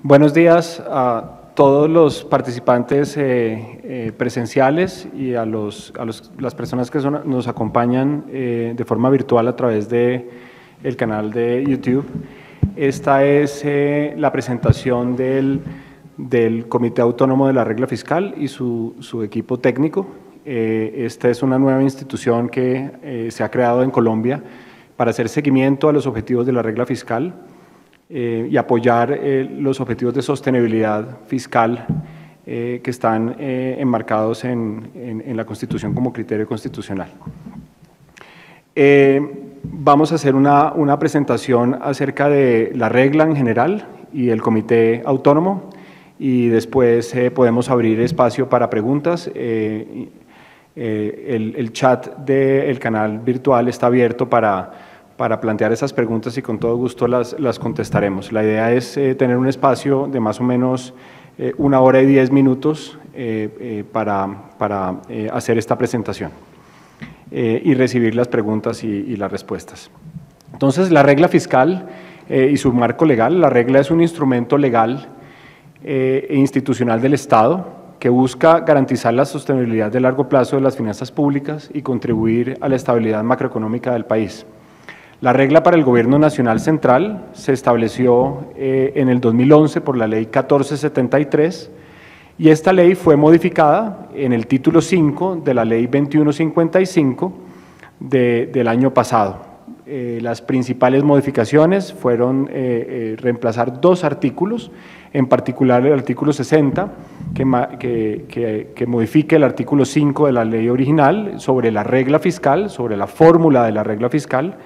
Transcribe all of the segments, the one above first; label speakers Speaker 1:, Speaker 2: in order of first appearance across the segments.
Speaker 1: Buenos días a todos los participantes presenciales y a las personas que nos acompañan de forma virtual a través del canal de YouTube. Esta es la presentación del Comité Autónomo de la Regla Fiscal y su equipo técnico. Esta es una nueva institución que se ha creado en Colombia para hacer seguimiento a los objetivos de la regla fiscal y apoyar los objetivos de sostenibilidad fiscal que están enmarcados en la Constitución como criterio constitucional. Vamos a hacer una presentación acerca de la regla en general y el comité autónomo, y después podemos abrir espacio para preguntas. El chat del canal virtual está abierto para plantear esas preguntas y con todo gusto las contestaremos. La idea es tener un espacio de más o menos 1 hora y 10 minutos para hacer esta presentación y recibir las preguntas y las respuestas. Entonces, la regla fiscal y su marco legal. La regla es un instrumento legal e institucional del Estado que busca garantizar la sostenibilidad de largo plazo de las finanzas públicas y contribuir a la estabilidad macroeconómica del país. La regla para el Gobierno Nacional Central se estableció en el 2011 por la Ley 1473 y esta ley fue modificada en el título 5 de la Ley 2155 del año pasado. Las principales modificaciones fueron reemplazar 2 artículos, en particular el artículo 60, que modifica el artículo 5 de la ley original sobre la regla fiscal, sobre la fórmula de la regla fiscal,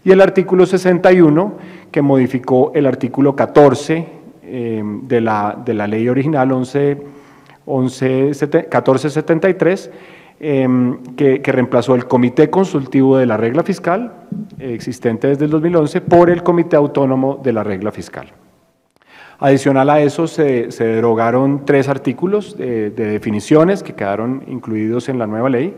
Speaker 1: y el artículo 61, que modificó el artículo 14 de la ley original 1473, que reemplazó el Comité Consultivo de la Regla Fiscal, existente desde el 2011, por el Comité Autónomo de la Regla Fiscal. Adicional a eso, se derogaron 3 artículos de definiciones que quedaron incluidos en la nueva ley.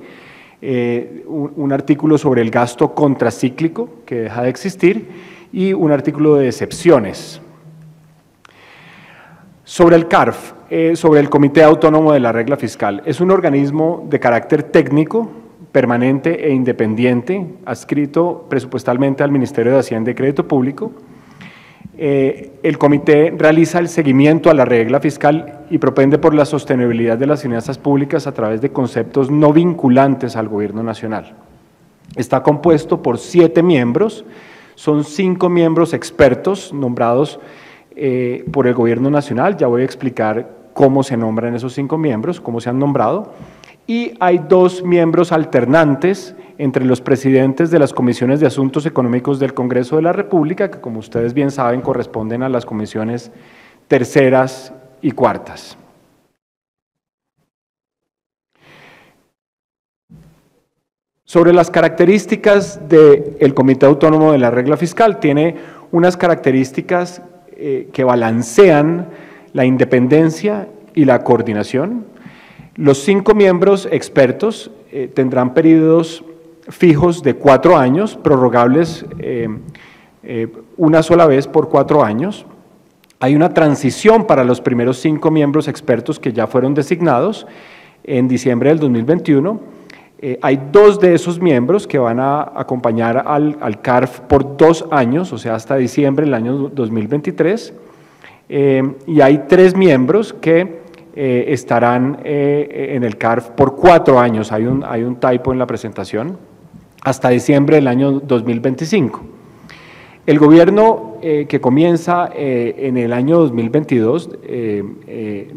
Speaker 1: Un artículo sobre el gasto contracíclico, que deja de existir, y un artículo de excepciones. Sobre el CARF, sobre el Comité Autónomo de la Regla Fiscal, es un organismo de carácter técnico, permanente e independiente, adscrito presupuestalmente al Ministerio de Hacienda y Crédito Público. El comité realiza el seguimiento a la regla fiscal y propende por la sostenibilidad de las finanzas públicas a través de conceptos no vinculantes al Gobierno Nacional. Está compuesto por 7 miembros, son 5 miembros expertos nombrados por el Gobierno Nacional. Ya voy a explicar cómo se nombran esos 5 miembros, cómo se han nombrado, y hay 2 miembros alternantes entre los presidentes de las comisiones de asuntos económicos del Congreso de la República, que como ustedes bien saben corresponden a las comisiones terceras y cuartas. Sobre las características del Comité Autónomo de la Regla Fiscal, tiene unas características que balancean la independencia y la coordinación. Los 5 miembros expertos tendrán periodos fijos de 4 años, prorrogables una sola vez por 4 años. Hay una transición para los primeros 5 miembros expertos que ya fueron designados en diciembre del 2021. Hay 2 de esos miembros que van a acompañar al CARF por 2 años, o sea, hasta diciembre del año 2023. Y hay 3 miembros que estarán en el CARF por 4 años. Hay un typo en la presentación, hasta diciembre del año 2025. El gobierno que comienza en el año 2022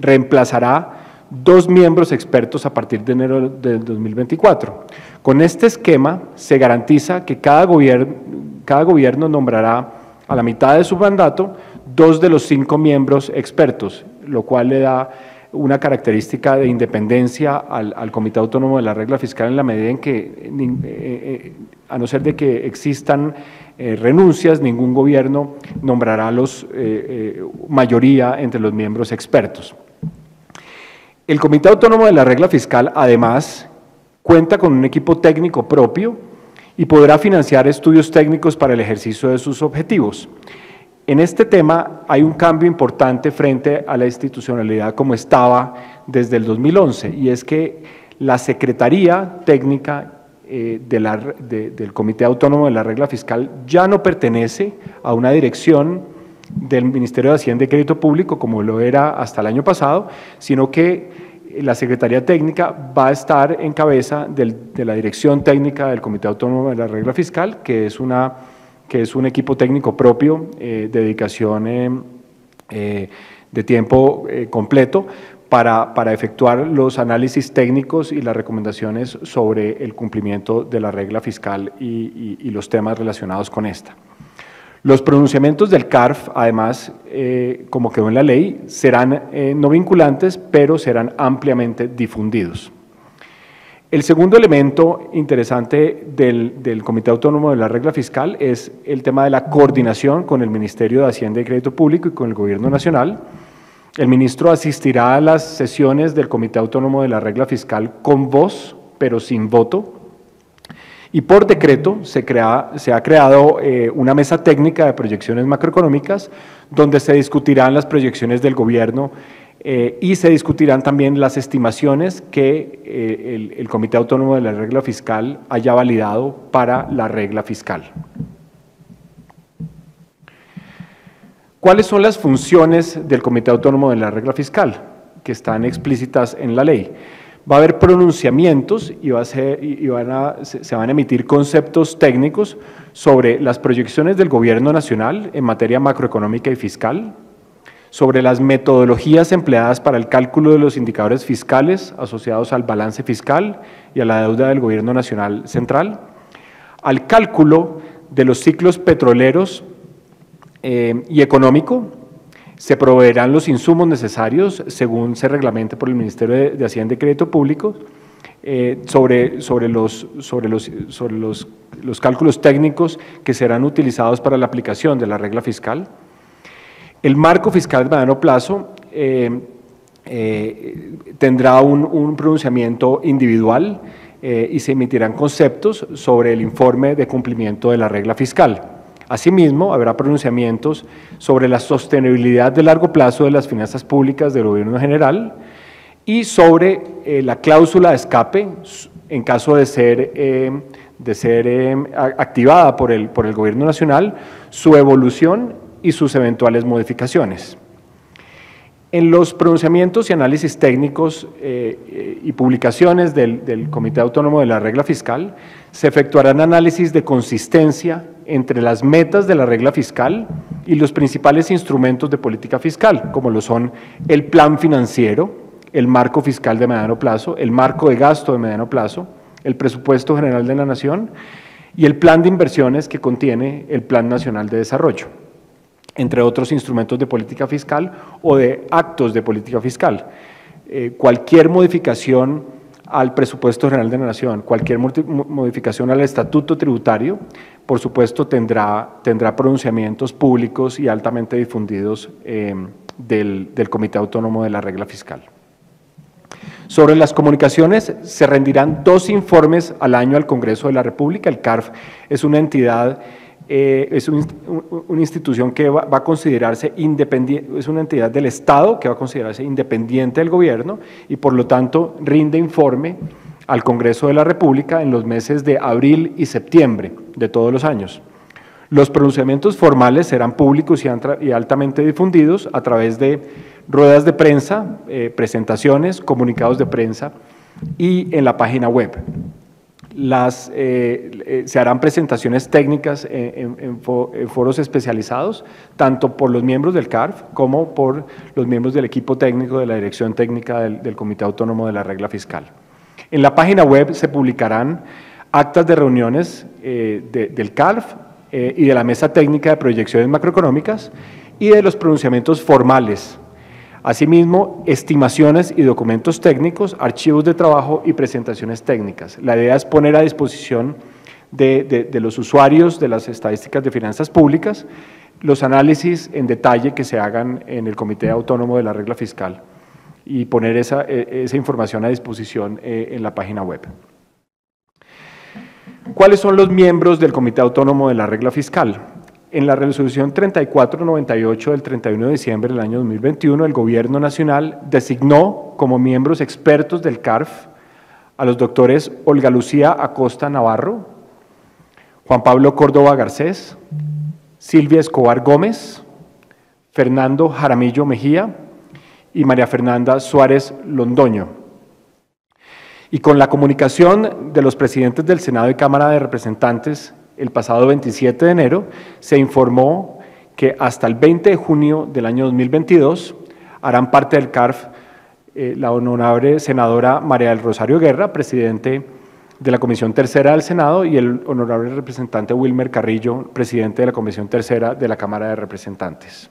Speaker 1: reemplazará 2 miembros expertos a partir de enero del 2024. Con este esquema se garantiza que cada gobierno nombrará a la mitad de su mandato 2 de los 5 miembros expertos, lo cual le da una característica de independencia al Comité Autónomo de la Regla Fiscal en la medida en que, a no ser de que existan renuncias, ningún gobierno nombrará mayoría entre los miembros expertos. El Comité Autónomo de la Regla Fiscal, además, cuenta con un equipo técnico propio y podrá financiar estudios técnicos para el ejercicio de sus objetivos. En este tema hay un cambio importante frente a la institucionalidad como estaba desde el 2011, y es que la Secretaría Técnica del Comité Autónomo de la Regla Fiscal ya no pertenece a una dirección del Ministerio de Hacienda y Crédito Público como lo era hasta el año pasado, sino que la Secretaría Técnica va a estar en cabeza de la Dirección Técnica del Comité Autónomo de la Regla Fiscal, que es un equipo técnico propio de dedicación de tiempo completo para efectuar los análisis técnicos y las recomendaciones sobre el cumplimiento de la regla fiscal y los temas relacionados con esta. Los pronunciamientos del CARF, además, como quedó en la ley, serán no vinculantes, pero serán ampliamente difundidos. El segundo elemento interesante del Comité Autónomo de la Regla Fiscal es el tema de la coordinación con el Ministerio de Hacienda y Crédito Público y con el Gobierno Nacional. El ministro asistirá a las sesiones del Comité Autónomo de la Regla Fiscal con voz, pero sin voto. Y por decreto se ha creado una mesa técnica de proyecciones macroeconómicas donde se discutirán las proyecciones del gobierno y se discutirán también las estimaciones que el Comité Autónomo de la Regla Fiscal haya validado para la regla fiscal. ¿Cuáles son las funciones del Comité Autónomo de la Regla Fiscal que están explícitas en la ley? Va a haber pronunciamientos y se van a emitir conceptos técnicos sobre las proyecciones del Gobierno Nacional en materia macroeconómica y fiscal, sobre las metodologías empleadas para el cálculo de los indicadores fiscales asociados al balance fiscal y a la deuda del Gobierno Nacional Central, al cálculo de los ciclos petroleros y económico. Se proveerán los insumos necesarios según se reglamente por el Ministerio de Hacienda y Crédito Público sobre los cálculos técnicos que serán utilizados para la aplicación de la regla fiscal. El marco fiscal de mediano plazo tendrá un pronunciamiento individual y se emitirán conceptos sobre el informe de cumplimiento de la regla fiscal. Asimismo, habrá pronunciamientos sobre la sostenibilidad de largo plazo de las finanzas públicas del gobierno general y sobre la cláusula de escape en caso de ser activada por el gobierno nacional, su evolución y sus eventuales modificaciones. En los pronunciamientos y análisis técnicos y publicaciones del Comité Autónomo de la Regla Fiscal se efectuarán análisis de consistencia entre las metas de la regla fiscal y los principales instrumentos de política fiscal, como lo son el plan financiero, el marco fiscal de mediano plazo, el marco de gasto de mediano plazo, el presupuesto general de la Nación y el plan de inversiones que contiene el Plan Nacional de Desarrollo, entre otros instrumentos de política fiscal o de actos de política fiscal. Cualquier modificación al presupuesto general de la Nación, cualquier modificación al estatuto tributario, por supuesto tendrá pronunciamientos públicos y altamente difundidos del Comité Autónomo de la Regla Fiscal. Sobre las comunicaciones, se rendirán 2 informes al año al Congreso de la República. El CARF es una entidad, es una institución que va a considerarse independiente, es una entidad del Estado que va a considerarse independiente del gobierno y por lo tanto rinde informe al Congreso de la República en los meses de abril y septiembre de todos los años. Los pronunciamientos formales serán públicos y altamente difundidos a través de ruedas de prensa, presentaciones, comunicados de prensa y en la página web. Se harán presentaciones técnicas en foros especializados, tanto por los miembros del CARF como por los miembros del equipo técnico de la Dirección Técnica del Comité Autónomo de la Regla Fiscal. En la página web se publicarán actas de reuniones del CARF y de la Mesa Técnica de Proyecciones Macroeconómicas y de los pronunciamientos formales. Asimismo, estimaciones y documentos técnicos, archivos de trabajo y presentaciones técnicas. La idea es poner a disposición de los usuarios de las estadísticas de finanzas públicas los análisis en detalle que se hagan en el Comité Autónomo de la Regla Fiscal y poner esa información a disposición en la página web. ¿Cuáles son los miembros del Comité Autónomo de la Regla Fiscal? En la resolución 3498 del 31 de diciembre del año 2021, el Gobierno Nacional designó como miembros expertos del CARF a los doctores Olga Lucía Acosta Navarro, Juan Pablo Córdoba Garcés, Silvia Escobar Gómez, Fernando Jaramillo Mejía y María Fernanda Suárez Londoño. Y con la comunicación de los presidentes del Senado y Cámara de Representantes el pasado 27 de enero, se informó que hasta el 20 de junio del año 2022 harán parte del CARF la honorable senadora María del Rosario Guerra, presidente de la Comisión Tercera del Senado, y el honorable representante Wilmer Carrillo, presidente de la Comisión Tercera de la Cámara de Representantes.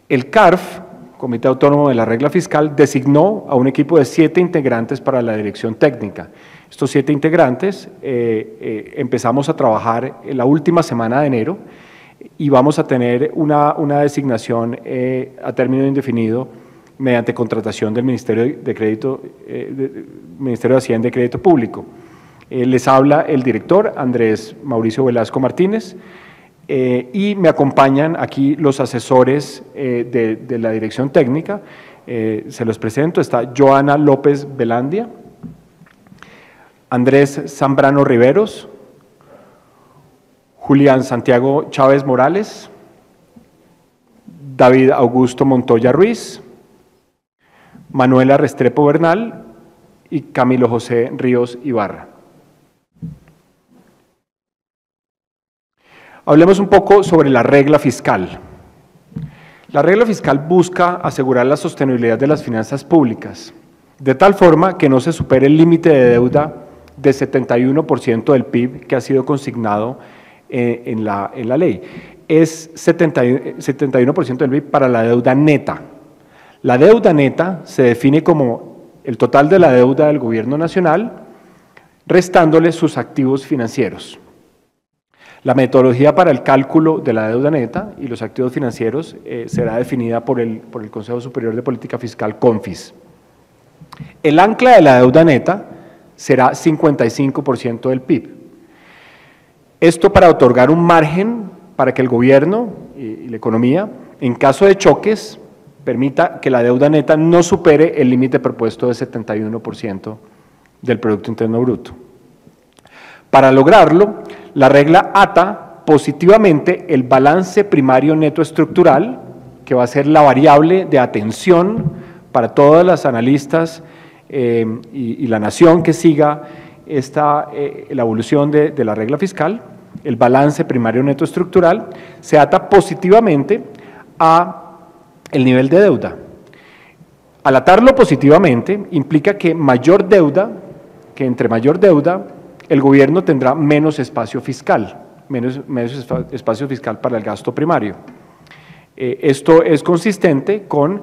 Speaker 1: El CARF, Comité Autónomo de la Regla Fiscal, designó a un equipo de 7 integrantes para la dirección técnica. Estos 7 integrantes empezamos a trabajar en la última semana de enero y vamos a tener una designación a término indefinido mediante contratación del Ministerio de Crédito, Ministerio de Hacienda y Crédito Público. Les habla el director Andrés Mauricio Velasco Martínez y me acompañan aquí los asesores de la dirección técnica. Se los presento, está Joana López Velandia, Andrés Zambrano Riveros, Julián Santiago Chávez Morales, David Augusto Montoya Ruiz, Manuela Restrepo Bernal y Camilo José Ríos Ibarra. Hablemos un poco sobre la regla fiscal. La regla fiscal busca asegurar la sostenibilidad de las finanzas públicas, de tal forma que no se supere el límite de deuda de 71% del PIB que ha sido consignado en la ley. Es 71% del PIB para la deuda neta. La deuda neta se define como el total de la deuda del Gobierno Nacional, restándole sus activos financieros. La metodología para el cálculo de la deuda neta y los activos financieros será definida por el Consejo Superior de Política Fiscal, CONFIS. El ancla de la deuda neta será 55% del PIB. Esto para otorgar un margen para que el gobierno y la economía, en caso de choques, permita que la deuda neta no supere el límite propuesto de 71% del Producto Interno Bruto. Para lograrlo, la regla ata positivamente el balance primario neto estructural, que va a ser la variable de atención para todas las analistas y la nación que siga la evolución de la regla fiscal. El balance primario neto estructural se ata positivamente a el nivel de deuda. Al atarlo positivamente implica que entre mayor deuda, el gobierno tendrá menos espacio fiscal, menos espacio fiscal para el gasto primario. Esto es consistente con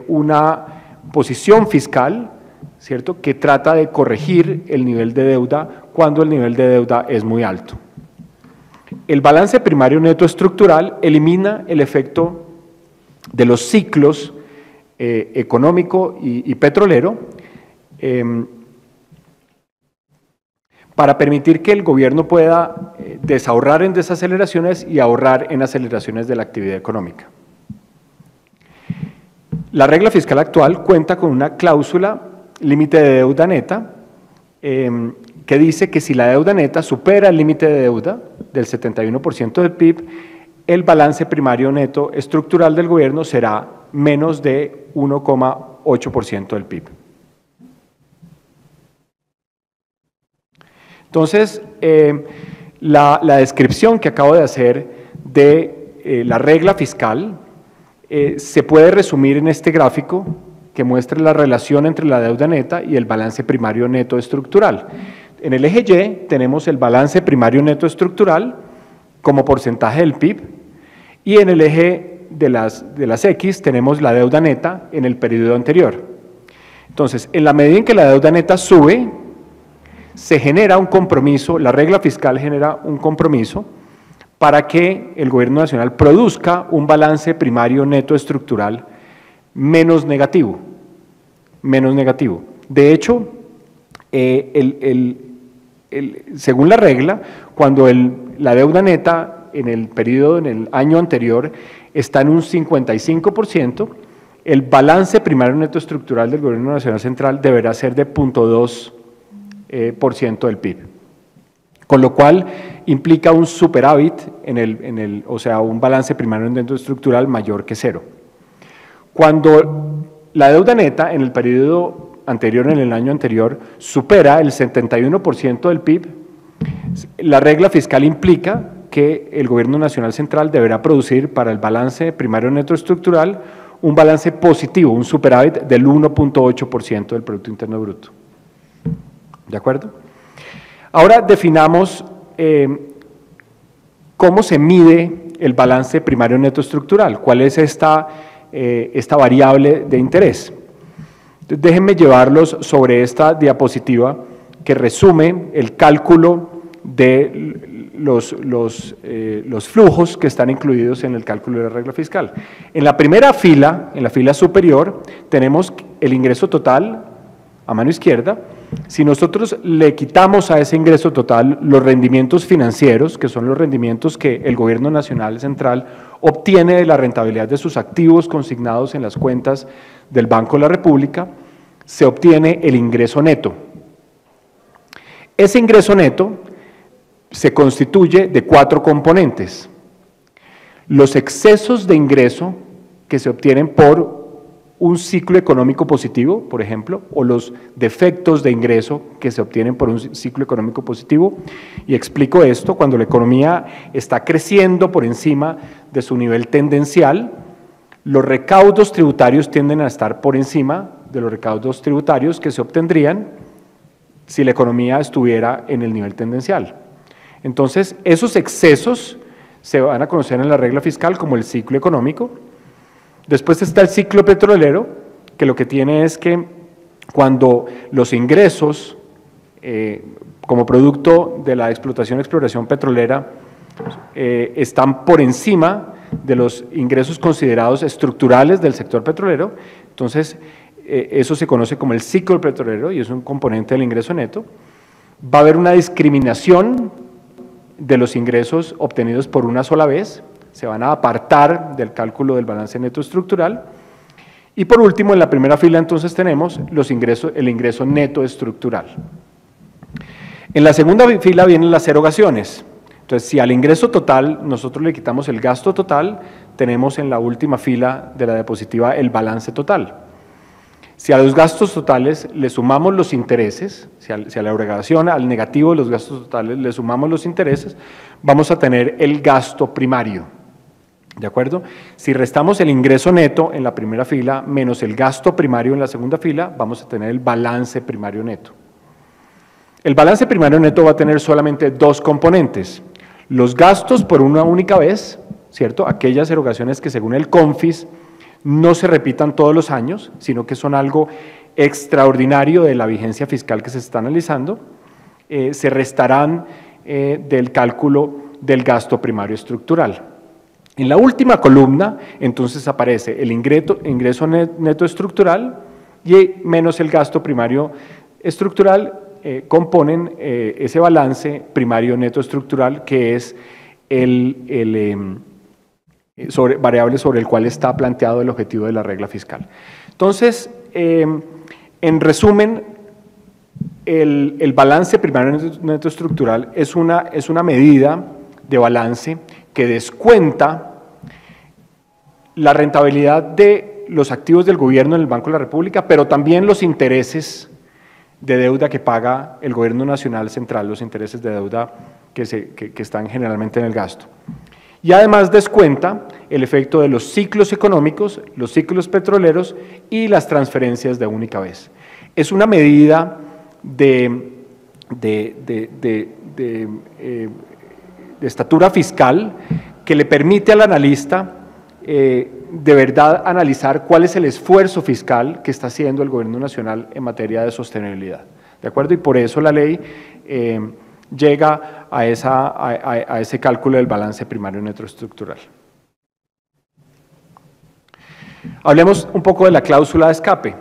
Speaker 1: una posición fiscal, ¿cierto?, que trata de corregir el nivel de deuda cuando el nivel de deuda es muy alto. El balance primario neto estructural elimina el efecto de los ciclos económico y petrolero para permitir que el gobierno pueda desahorrar en desaceleraciones y ahorrar en aceleraciones de la actividad económica. La regla fiscal actual cuenta con una cláusula límite de deuda neta que dice que si la deuda neta supera el límite de deuda del 71% del PIB, el balance primario neto estructural del gobierno será menos de 1,8% del PIB. Entonces, la descripción que acabo de hacer de la regla fiscal se puede resumir en este gráfico que muestra la relación entre la deuda neta y el balance primario neto estructural. En el eje Y tenemos el balance primario neto estructural como porcentaje del PIB y en el eje de las X tenemos la deuda neta en el periodo anterior. Entonces, en la medida en que la deuda neta sube, se genera un compromiso, la regla fiscal genera un compromiso para que el gobierno nacional produzca un balance primario neto estructural menos negativo. De hecho, según la regla, cuando la deuda neta en el año anterior está en un 55%, el balance primario neto estructural del Gobierno Nacional Central deberá ser de 0.2% del PIB. Con lo cual implica un superávit, o sea, un balance primario neto estructural mayor que cero. Cuando la deuda neta en el periodo anterior, en el año anterior, supera el 71% del PIB, la regla fiscal implica que el Gobierno Nacional Central deberá producir para el balance primario neto estructural un balance positivo, un superávit del 1.8% del Producto Interno Bruto. ¿De acuerdo? Ahora definamos cómo se mide el balance primario neto estructural, cuál es esta variable de interés. Entonces, déjenme llevarlos sobre esta diapositiva que resume el cálculo de los flujos que están incluidos en el cálculo de la regla fiscal. En la primera fila, en la fila superior, tenemos el ingreso total a mano izquierda. Si nosotros le quitamos a ese ingreso total los rendimientos financieros, que son los rendimientos que el Gobierno Nacional Central obtiene de la rentabilidad de sus activos consignados en las cuentas del Banco de la República, se obtiene el ingreso neto. Ese ingreso neto se constituye de 4 componentes. Los excesos de ingreso que se obtienen por un ciclo económico positivo, por ejemplo, o los defectos de ingreso que se obtienen por un ciclo económico positivo. Y explico esto: cuando la economía está creciendo por encima de su nivel tendencial, los recaudos tributarios tienden a estar por encima de los recaudos tributarios que se obtendrían si la economía estuviera en el nivel tendencial. Entonces, esos excesos se van a conocer en la regla fiscal como el ciclo económico. Después está el ciclo petrolero, que lo que tiene es que cuando los ingresos como producto de la exploración petrolera están por encima de los ingresos considerados estructurales del sector petrolero, entonces eso se conoce como el ciclo petrolero y es un componente del ingreso neto. Va a haber una discriminación de los ingresos obtenidos por una sola vez, se van a apartar del cálculo del balance neto estructural. Y por último, en la primera fila entonces tenemos el ingreso neto estructural. En la segunda fila vienen las erogaciones. Entonces, si al ingreso total nosotros le quitamos el gasto total, tenemos en la última fila de la diapositiva el balance total. Si a los gastos totales le sumamos los intereses, si a la erogación, al negativo de los gastos totales le sumamos los intereses, vamos a tener el gasto primario. ¿De acuerdo? Si restamos el ingreso neto en la primera fila menos el gasto primario en la segunda fila, vamos a tener el balance primario neto. El balance primario neto va a tener solamente 2 componentes: los gastos por una única vez, ¿cierto? Aquellas erogaciones que según el CONFIS no se repitan todos los años, sino que son algo extraordinario de la vigencia fiscal que se está analizando, se restarán del cálculo del gasto primario estructural. En la última columna, entonces aparece el ingreso neto estructural y menos el gasto primario estructural, componen ese balance primario neto estructural que es variable sobre el cual está planteado el objetivo de la regla fiscal. Entonces, en resumen, el balance primario neto estructural es una medida de balance que descuenta la rentabilidad de los activos del gobierno en el Banco de la República, pero también los intereses de deuda que paga el Gobierno Nacional Central, los intereses de deuda que están generalmente en el gasto. Y además descuenta el efecto de los ciclos económicos, los ciclos petroleros y las transferencias de única vez. Es una medida de estatura fiscal que le permite al analista de verdad analizar cuál es el esfuerzo fiscal que está haciendo el Gobierno Nacional en materia de sostenibilidad. ¿De acuerdo? Y por eso la ley llega a ese cálculo del balance primario neto estructural. Hablemos un poco de la cláusula de escape.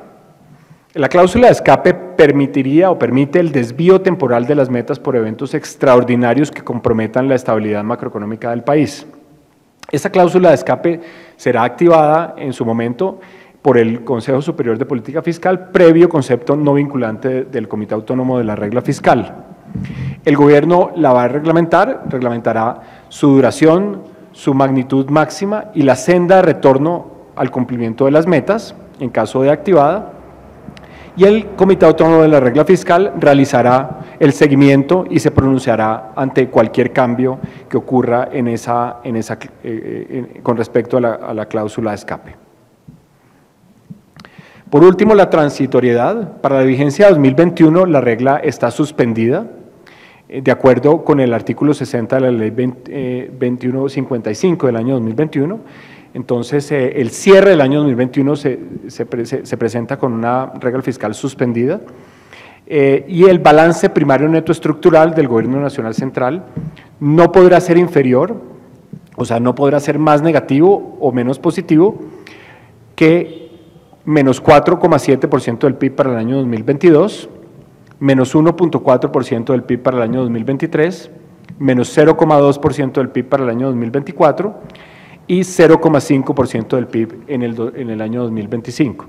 Speaker 1: La cláusula de escape permitiría o permite el desvío temporal de las metas por eventos extraordinarios que comprometan la estabilidad macroeconómica del país. Esta cláusula de escape será activada en su momento por el Consejo Superior de Política Fiscal, previo concepto no vinculante del Comité Autónomo de la Regla Fiscal. El gobierno la va a reglamentará su duración, su magnitud máxima y la senda de retorno al cumplimiento de las metas, en caso de activada, y el Comité Autónomo de la Regla Fiscal realizará el seguimiento y se pronunciará ante cualquier cambio que ocurra con respecto a la cláusula de escape. Por último, la transitoriedad. Para la vigencia 2021, la regla está suspendida, de acuerdo con el artículo 60 de la Ley 2155 del año 2021. Entonces, el cierre del año 2021 se presenta con una regla fiscal suspendida y el balance primario neto estructural del Gobierno Nacional Central no podrá ser inferior, o sea, no podrá ser más negativo o menos positivo que menos 4,7% del PIB para el año 2022, menos 1,4% del PIB para el año 2023, menos 0,2% del PIB para el año 2024 y 0,5% del PIB en el año 2025.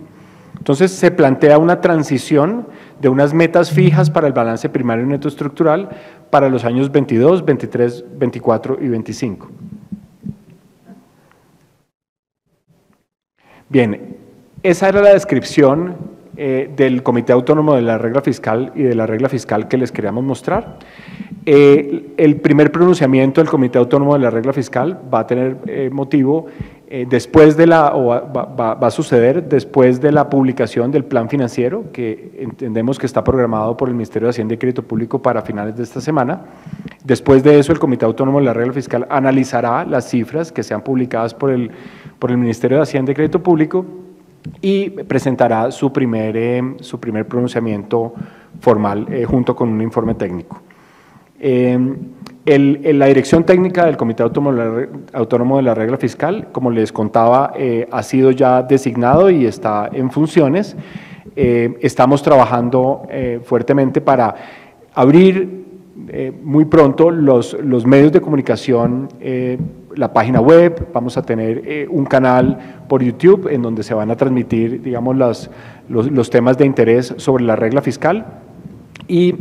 Speaker 1: Entonces, se plantea una transición de unas metas fijas para el balance primario neto estructural para los años 22, 23, 24 y 25. Bien, esa era la descripción del Comité Autónomo de la Regla Fiscal y de la Regla Fiscal que les queríamos mostrar. El primer pronunciamiento del Comité Autónomo de la Regla Fiscal va a tener motivo después de va a suceder después de la publicación del plan financiero, que entendemos que está programado por el Ministerio de Hacienda y Crédito Público para finales de esta semana. Después de eso, el Comité Autónomo de la Regla Fiscal analizará las cifras que sean publicadas por el Ministerio de Hacienda y Crédito Público y presentará su primer pronunciamiento formal junto con un informe técnico. La dirección técnica del Comité Autónomo de la Regla Fiscal, como les contaba, ha sido ya designado y está en funciones. Estamos trabajando fuertemente para abrir muy pronto los medios de comunicación, la página web. Vamos a tener un canal por YouTube en donde se van a transmitir, digamos, los temas de interés sobre la regla fiscal y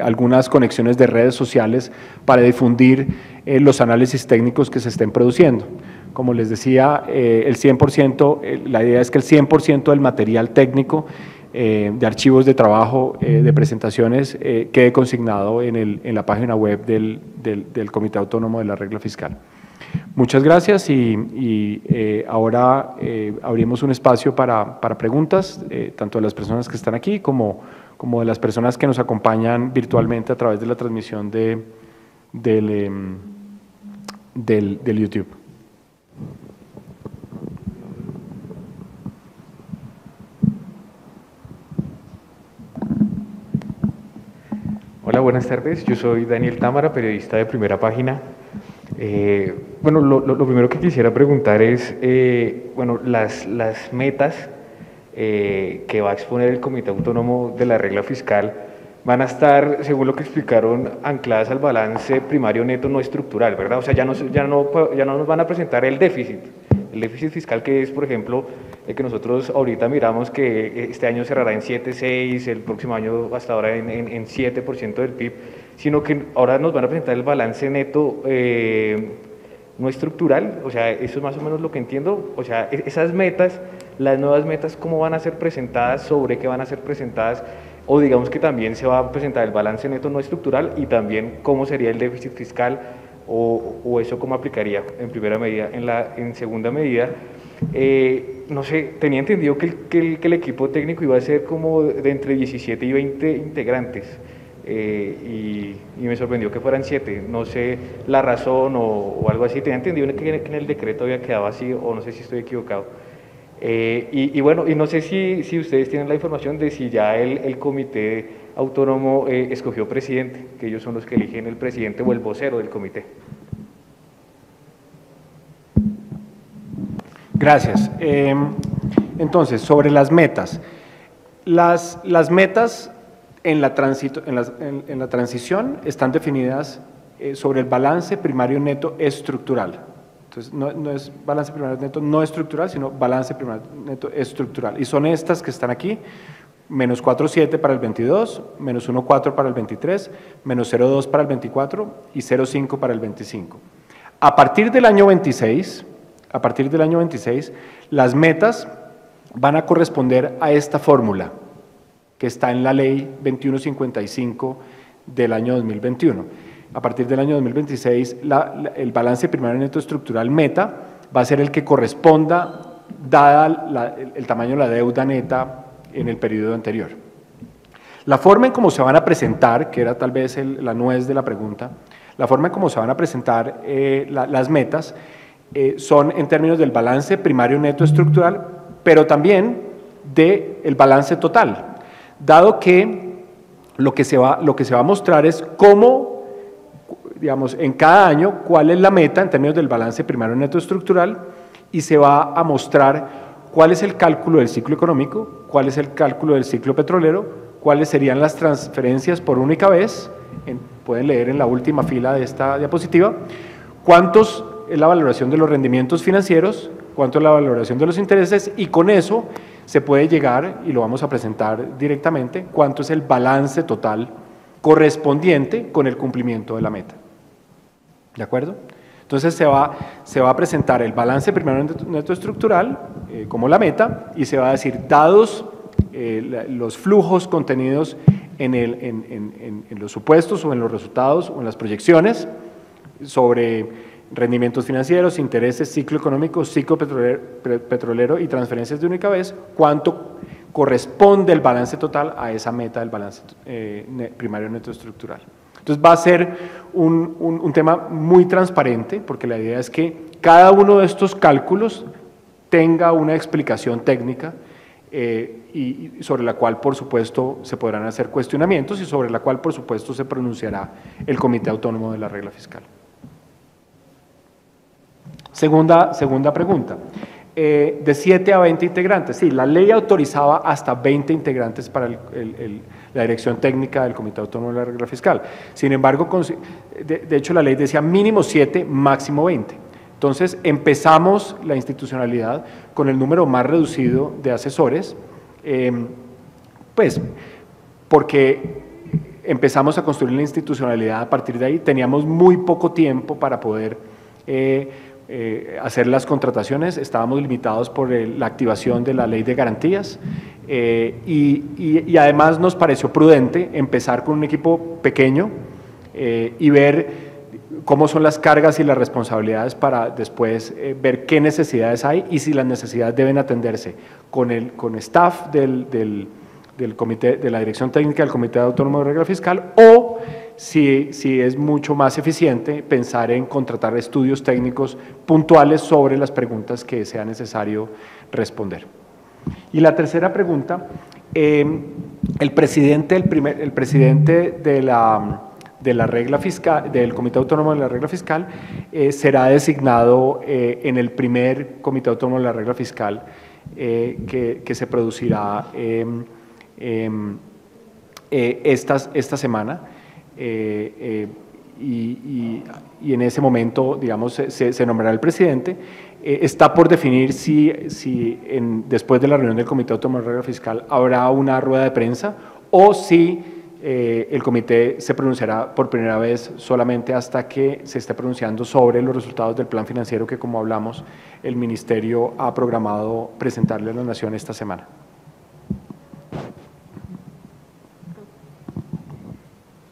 Speaker 1: algunas conexiones de redes sociales para difundir los análisis técnicos que se estén produciendo. Como les decía, la idea es que el 100% del material técnico de archivos de trabajo, de presentaciones, quede consignado en la página web del Comité Autónomo de la Regla Fiscal. Muchas gracias y ahora abrimos un espacio para preguntas, tanto de las personas que están aquí como de las personas que nos acompañan virtualmente a través de la transmisión del YouTube.
Speaker 2: Hola, buenas tardes. Yo soy Daniel Támara, periodista de Primera Página. Bueno, lo primero que quisiera preguntar es, bueno, las metas que va a exponer el Comité Autónomo de la Regla Fiscal van a estar, según lo que explicaron, ancladas al balance primario neto no estructural, ¿verdad? O sea, ya no nos van a presentar el déficit fiscal que es, por ejemplo, el que nosotros ahorita miramos que este año cerrará en 7,6, el próximo año hasta ahora en 7% del PIB, sino que ahora nos van a presentar el balance neto no estructural. O sea, eso es más o menos lo que entiendo. O sea, esas metas, las nuevas metas, ¿cómo van a ser presentadas? ¿Sobre qué van a ser presentadas? O digamos que también se va a presentar el balance neto no estructural y también cómo sería el déficit fiscal o eso cómo aplicaría en primera medida. En segunda medida, no sé, tenía entendido que el equipo técnico iba a ser como de entre 17 y 20 integrantes y me sorprendió que fueran 7, no sé la razón o algo así. Tenía entendido que en el decreto había quedado así o no sé si estoy equivocado. Bueno, y no sé si ustedes tienen la información de si ya el comité autónomo escogió presidente, que ellos son los que eligen el presidente o el vocero del comité.
Speaker 1: Gracias. Entonces, sobre las metas. Las metas en la transición están definidas sobre el balance primario neto estructural. Entonces, no es balance primario neto no estructural, sino balance primario neto estructural. Y son estas que están aquí: menos 4,7 para el 22, menos 1,4 para el 23, menos 0,2 para el 24 y 0,5 para el 25. A partir del año 26, las metas van a corresponder a esta fórmula que está en la ley 2155 del año 2021. A partir del año 2026, el balance primario neto estructural meta va a ser el que corresponda dada el tamaño de la deuda neta en el periodo anterior. La forma en cómo se van a presentar, que era tal vez la nuez de la pregunta, la forma en cómo se van a presentar las metas son en términos del balance primario neto estructural, pero también del balance total, dado que lo que se va a mostrar es cómo, digamos, en cada año, cuál es la meta en términos del balance primario neto estructural, y se va a mostrar cuál es el cálculo del ciclo económico, cuál es el cálculo del ciclo petrolero, cuáles serían las transferencias por única vez, pueden leer en la última fila de esta diapositiva, cuántos es la valoración de los rendimientos financieros, cuánto es la valoración de los intereses, y con eso se puede llegar, y lo vamos a presentar directamente, cuánto es el balance total correspondiente con el cumplimiento de la meta. ¿De acuerdo? Entonces se va a presentar el balance primario neto estructural como la meta, y se va a decir, dados los flujos contenidos en los supuestos o en los resultados o en las proyecciones sobre rendimientos financieros, intereses, ciclo económico, ciclo petrolero y transferencias de única vez, cuánto corresponde el balance total a esa meta del balance primario neto estructural. Entonces va a ser un tema muy transparente, porque la idea es que cada uno de estos cálculos tenga una explicación técnica y sobre la cual, por supuesto, se podrán hacer cuestionamientos y sobre la cual, por supuesto, se pronunciará el Comité Autónomo de la Regla Fiscal. Segunda pregunta. De 7 a 20 integrantes. Sí, la ley autorizaba hasta 20 integrantes para la dirección técnica del Comité Autónomo de la Regla Fiscal. Sin embargo, de hecho la ley decía mínimo 7, máximo 20. Entonces empezamos la institucionalidad con el número más reducido de asesores, pues porque empezamos a construir la institucionalidad a partir de ahí. Teníamos muy poco tiempo para poder hacer las contrataciones, estábamos limitados por la activación de la ley de garantías y además nos pareció prudente empezar con un equipo pequeño y ver cómo son las cargas y las responsabilidades para después ver qué necesidades hay y si las necesidades deben atenderse con staff del comité, de la dirección técnica del Comité Autónomo de Regla Fiscal, o si es mucho más eficiente pensar en contratar estudios técnicos puntuales sobre las preguntas que sea necesario responder. Y la tercera pregunta, el presidente de la regla fiscal, del Comité Autónomo de la Regla Fiscal, será designado en el primer Comité Autónomo de la Regla Fiscal que se producirá esta semana, y en ese momento, digamos, se nombrará el presidente. Está por definir si después de la reunión del Comité Autónomo de la Regla Fiscal habrá una rueda de prensa o si el comité se pronunciará por primera vez solamente hasta que se esté pronunciando sobre los resultados del plan financiero que, como hablamos, el Ministerio ha programado presentarle a la Nación esta semana.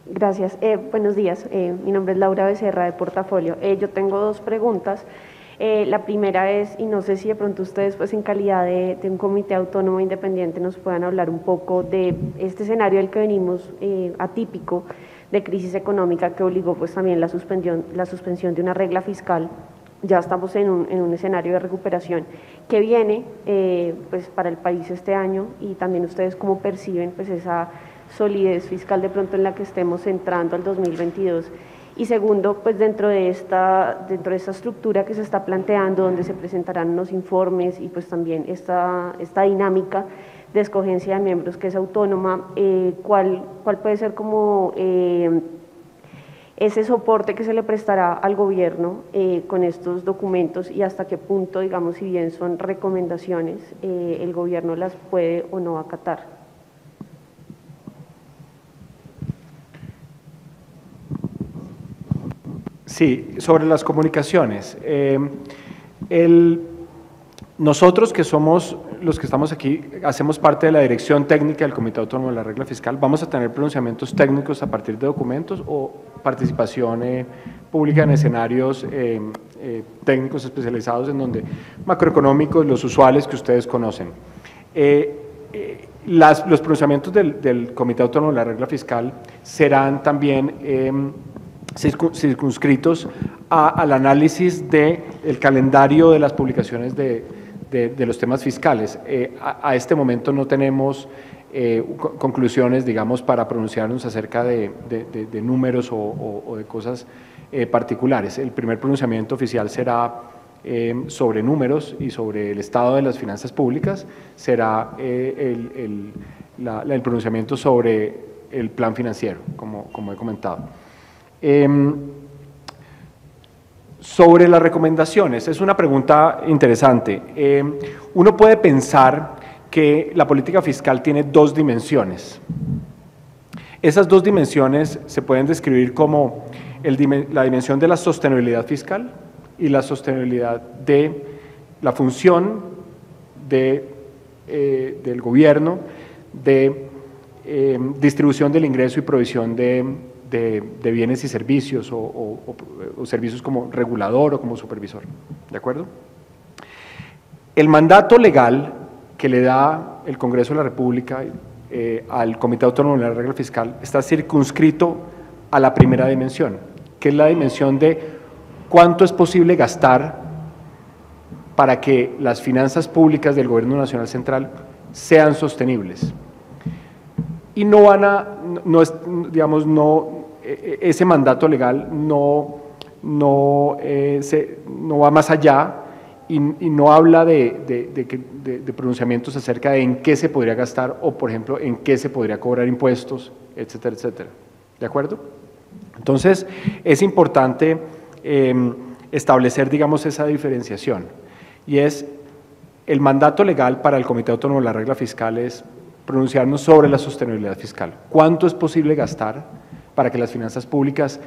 Speaker 3: Gracias. Buenos días. Mi nombre es Laura Becerra, de Portafolio. Yo tengo dos preguntas. La primera es, y no sé si de pronto ustedes, pues en calidad de un comité autónomo independiente, nos puedan hablar un poco de este escenario del que venimos, atípico, de crisis económica, que obligó pues también la suspensión de una regla fiscal. Ya estamos en un escenario de recuperación que viene pues para el país este año, y también ustedes cómo perciben pues esa solidez fiscal de pronto en la que estemos entrando al 2022. Y segundo, pues dentro de esta estructura que se está planteando, donde se presentarán unos informes y pues también esta dinámica de escogencia de miembros, que es autónoma, ¿cuál puede ser como ese soporte que se le prestará al gobierno con estos documentos y hasta qué punto, digamos, si bien son recomendaciones, el gobierno las puede o no acatar?
Speaker 1: Sí, sobre las comunicaciones. Nosotros que somos los que estamos aquí, hacemos parte de la dirección técnica del Comité Autónomo de la Regla Fiscal, vamos a tener pronunciamientos técnicos a partir de documentos o participación pública en escenarios técnicos especializados en donde macroeconómicos, los usuales que ustedes conocen. Los pronunciamientos del Comité Autónomo de la Regla Fiscal serán también circunscritos al análisis del calendario de las publicaciones de los temas fiscales. A este momento no tenemos conclusiones, digamos, para pronunciarnos acerca de números o de cosas particulares. El primer pronunciamiento oficial será sobre números y sobre el estado de las finanzas públicas, será el pronunciamiento sobre el plan financiero, como he comentado. Sobre las recomendaciones, es una pregunta interesante. Uno puede pensar que la política fiscal tiene dos dimensiones. Esas dos dimensiones se pueden describir como la dimensión de la sostenibilidad fiscal y la sostenibilidad de la función del gobierno de distribución del ingreso y provisión de bienes y servicios o servicios como regulador o como supervisor, ¿de acuerdo? El mandato legal que le da el Congreso de la República al Comité Autónomo de la Regla Fiscal está circunscrito a la primera dimensión, que es la dimensión de cuánto es posible gastar para que las finanzas públicas del Gobierno Nacional Central sean sostenibles. Y ese mandato legal no va más allá y no habla de pronunciamientos acerca de en qué se podría gastar o, por ejemplo, en qué se podría cobrar impuestos, etcétera, etcétera. ¿De acuerdo? Entonces, es importante establecer, digamos, esa diferenciación. Y es el mandato legal para el Comité Autónomo de la Regla Fiscal es pronunciarnos sobre la sostenibilidad fiscal. ¿Cuánto es posible gastar para que las finanzas públicas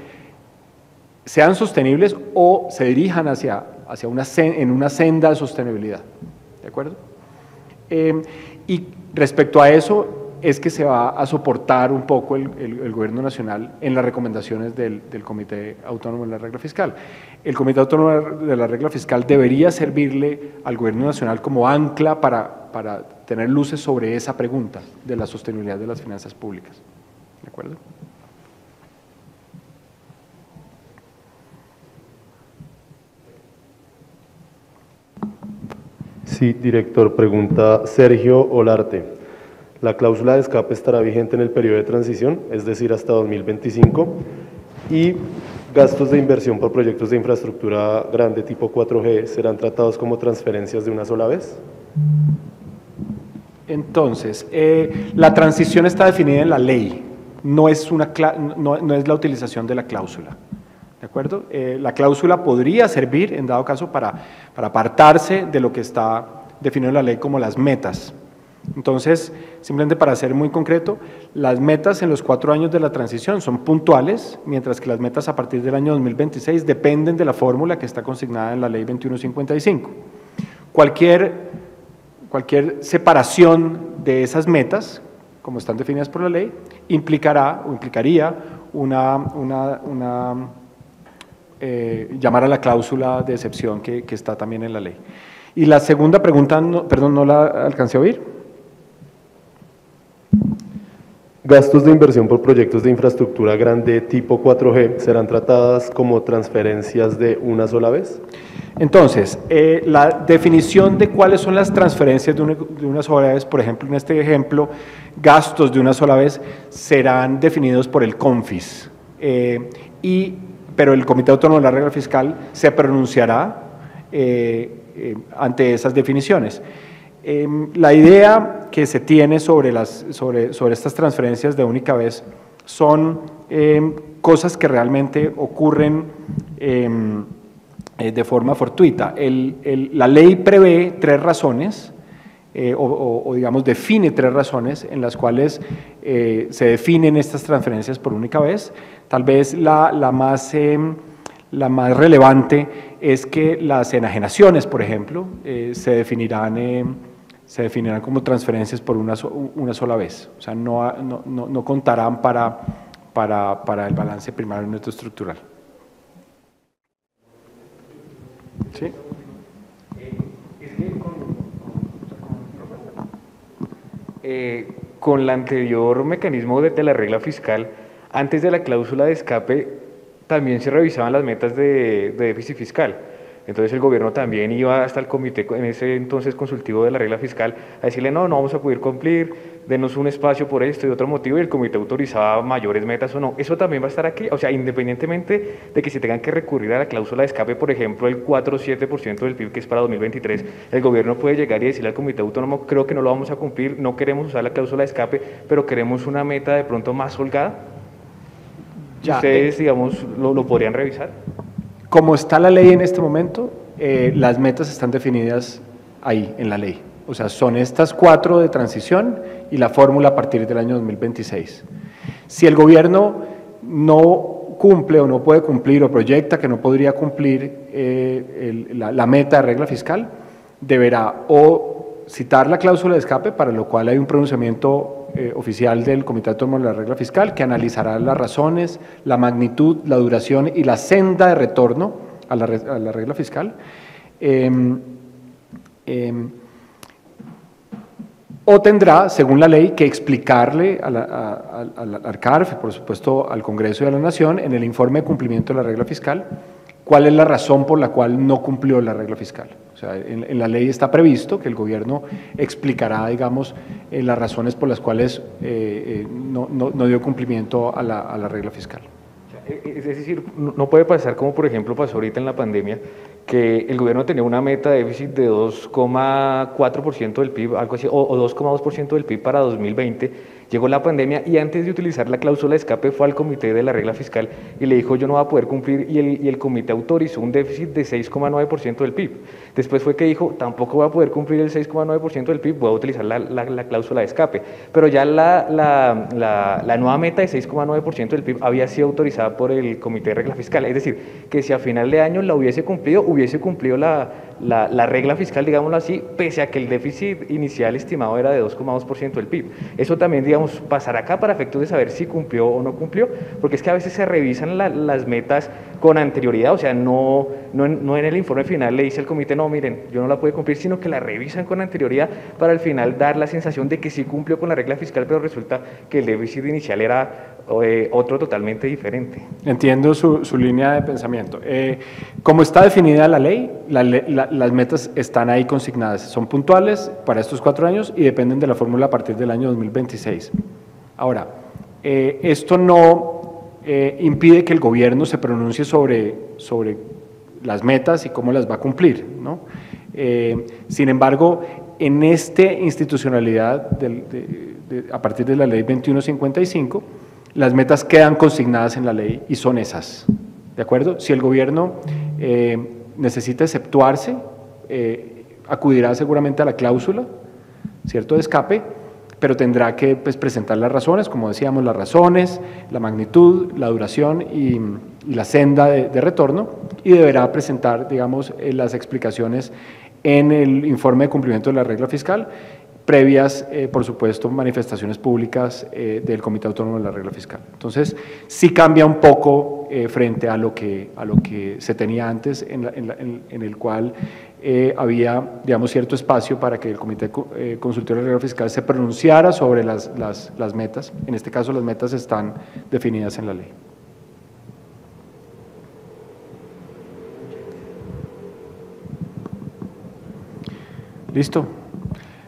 Speaker 1: sean sostenibles o se dirijan en una senda de sostenibilidad? ¿De acuerdo? Y respecto a eso es que se va a soportar un poco el Gobierno Nacional en las recomendaciones del Comité Autónomo de la Regla Fiscal. El Comité Autónomo de la Regla Fiscal debería servirle al Gobierno Nacional como ancla para tener luces sobre esa pregunta de la sostenibilidad de las finanzas públicas. ¿De acuerdo?
Speaker 4: Sí, director, pregunta Sergio Olarte. La cláusula de escape estará vigente en el periodo de transición, es decir, hasta 2025, y gastos de inversión por proyectos de infraestructura grande tipo 4G serán tratados como transferencias de una sola vez.
Speaker 1: Entonces, la transición está definida en la ley, no es la utilización de la cláusula. ¿De acuerdo? La cláusula podría servir, en dado caso, para apartarse de lo que está definido en la ley como las metas. Entonces, simplemente para ser muy concreto, las metas en los 4 años de la transición son puntuales, mientras que las metas a partir del año 2026 dependen de la fórmula que está consignada en la ley 2155. Cualquier separación de esas metas, como están definidas por la ley, implicaría llamar a la cláusula de excepción que está también en la ley. Y la segunda pregunta, perdón, no la alcancé a oír.
Speaker 4: Gastos de inversión por proyectos de infraestructura grande tipo 4G serán tratadas como transferencias de una sola vez.
Speaker 1: Entonces, la definición de cuáles son las transferencias de una sola vez, por ejemplo, en este ejemplo, gastos de una sola vez serán definidos por el CONFIS, pero el Comité Autónomo de la Regla Fiscal se pronunciará ante esas definiciones. La idea que se tiene sobre estas transferencias de única vez son cosas que realmente ocurren de forma fortuita. La ley prevé 3 razones, o digamos define 3 razones en las cuales se definen estas transferencias por única vez. Tal vez la más relevante es que las enajenaciones, por ejemplo, se definirán como transferencias por una sola vez, o sea, no contarán para el balance primario neto estructural. ¿Sí?
Speaker 2: Con el anterior mecanismo de la regla fiscal, antes de la cláusula de escape, también se revisaban las metas de déficit fiscal. Entonces el gobierno también iba hasta el comité, en ese entonces consultivo de la regla fiscal, a decirle no vamos a poder cumplir, denos un espacio por esto y otro motivo, y el comité autorizaba mayores metas o no. Eso también va a estar aquí, o sea, independientemente de que se tengan que recurrir a la cláusula de escape, por ejemplo, el 4,7% del PIB que es para 2023, el gobierno puede llegar y decirle al comité autónomo, creo que no lo vamos a cumplir, no queremos usar la cláusula de escape, pero queremos una meta de pronto más holgada. ¿Ustedes, digamos, lo podrían revisar?
Speaker 1: Como está la ley en este momento, las metas están definidas ahí, en la ley. O sea, son estas 4 de transición y la fórmula a partir del año 2026. Si el gobierno no cumple o no puede cumplir o proyecta que no podría cumplir la meta de regla fiscal, deberá o citar la cláusula de escape, para lo cual hay un pronunciamiento oficial del Comité Autónomo de la Regla Fiscal que analizará las razones, la magnitud, la duración y la senda de retorno a la regla fiscal. O tendrá, según la ley, que explicarle al ARCARF, por supuesto al Congreso y a la Nación, en el informe de cumplimiento de la regla fiscal, cuál es la razón por la cual no cumplió la regla fiscal. O sea, en la ley está previsto que el gobierno explicará, digamos, las razones por las cuales no dio cumplimiento a la regla fiscal.
Speaker 2: Es decir, no puede pasar como por ejemplo pasó ahorita en la pandemia, que el gobierno tenía una meta de déficit de 2,4% del PIB, algo así, o 2,2% del PIB para 2020, llegó la pandemia y antes de utilizar la cláusula de escape fue al comité de la regla fiscal y le dijo yo no voy a poder cumplir, y el comité autorizó un déficit de 6,9% del PIB. Después fue que dijo tampoco voy a poder cumplir el 6,9% del PIB, voy a utilizar la cláusula de escape, pero ya la nueva meta de 6,9% del PIB había sido autorizada por el comité de regla fiscal, es decir, que si a final de año la hubiese cumplido la regla fiscal, digámoslo así, pese a que el déficit inicial estimado era de 2,2% del PIB. Eso también, digamos, pasará acá para efectos de saber si cumplió o no cumplió, porque es que a veces se revisan las metas con anterioridad, o sea, no en el informe final le dice al comité, no, miren, yo no la puedo cumplir, sino que la revisan con anterioridad para al final dar la sensación de que sí cumplió con la regla fiscal, pero resulta que el déficit inicial era otro totalmente diferente.
Speaker 1: Entiendo su línea de pensamiento. Como está definida la ley, las metas están ahí consignadas, son puntuales para estos 4 años y dependen de la fórmula a partir del año 2026. Ahora, esto no impide que el gobierno se pronuncie sobre las metas y cómo las va a cumplir, ¿no? Sin embargo, en esta institucionalidad a partir de la ley 2155, las metas quedan consignadas en la ley y son esas, ¿de acuerdo? Si el gobierno necesita exceptuarse, acudirá seguramente a la cláusula, ¿cierto?, de escape, pero tendrá que presentar las razones, como decíamos, las razones, la magnitud, la duración y la senda de retorno, y deberá presentar, digamos, las explicaciones en el informe de cumplimiento de la regla fiscal, previas, por supuesto, manifestaciones públicas del Comité Autónomo de la Regla Fiscal. Entonces, sí cambia un poco frente a lo que se tenía antes, en el cual había, digamos, cierto espacio para que el Comité Consultivo de la Regla Fiscal se pronunciara sobre las metas. En este caso, las metas están definidas en la ley. ¿Listo?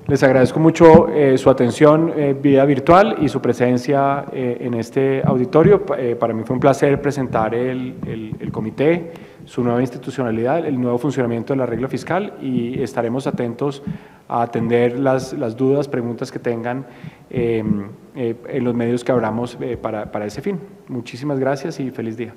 Speaker 1: Les agradezco mucho su atención vía virtual y su presencia en este auditorio. Para mí fue un placer presentar el comité, su nueva institucionalidad, el nuevo funcionamiento de la regla fiscal, y estaremos atentos a atender las dudas, preguntas que tengan en los medios que abramos para ese fin. Muchísimas gracias y feliz día.